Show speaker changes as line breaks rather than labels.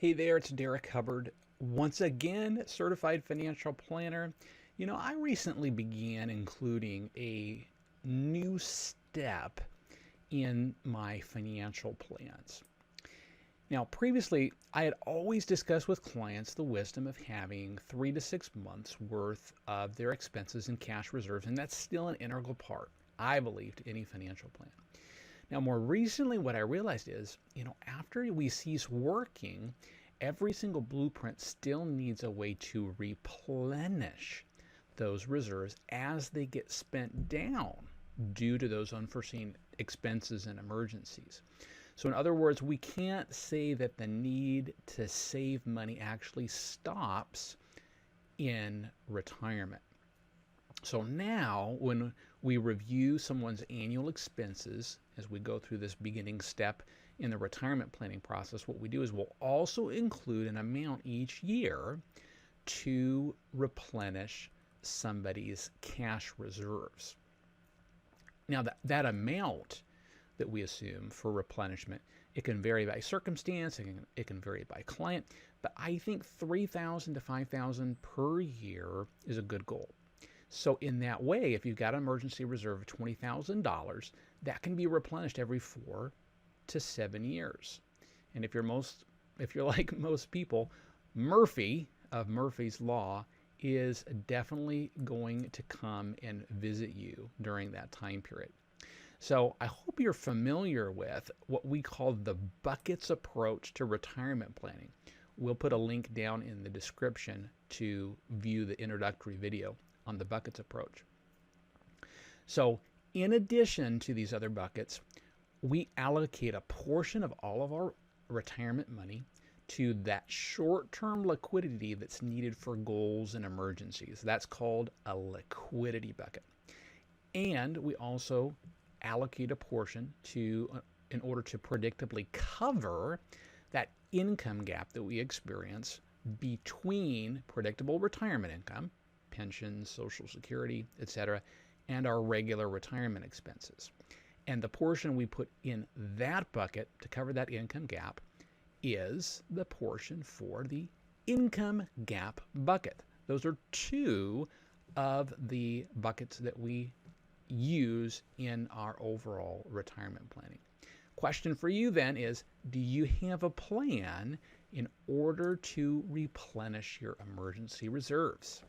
Hey there, it's Derrik Hubbard, once again, certified financial planner. I recently began including a new step in my financial plans. Now, previously, I had always discussed with clients the wisdom of having 3 to 6 months worth of their expenses in cash reserves, and that's still an integral part, I believe, to any financial plan. Now, more recently, what I realized is, after we cease working, every single blueprint still needs a way to replenish those reserves as they get spent down due to those unforeseen expenses and emergencies. So in other words, we can't say that the need to save money actually stops in retirement. So now when we review someone's annual expenses as we go through this beginning step in the retirement planning process, what we do is we'll also include an amount each year to replenish somebody's cash reserves. Now that amount that we assume for replenishment, it can vary by circumstance, it can vary by client, but I think $3,000 to $5,000 per year is a good goal. So in that way, if you've got an emergency reserve of $20,000, that can be replenished every 4 to 7 years. And if you're like most people, Murphy of Murphy's Law is definitely going to come and visit you during that time period. So I hope you're familiar with what we call the buckets approach to retirement planning. We'll put a link down in the description to view the introductory video on the buckets approach. So in addition to these other buckets, we allocate a portion of all of our retirement money to that short-term liquidity that's needed for goals and emergencies. That's called a liquidity bucket. And we also allocate a portion in order to predictably cover that income gap that we experience between predictable retirement income, pensions, Social Security, etc., and our regular retirement expenses. And the portion we put in that bucket to cover that income gap is the portion for the income gap bucket. Those are two of the buckets that we use in our overall retirement planning. Question for you then is, do you have a plan in order to replenish your emergency reserves?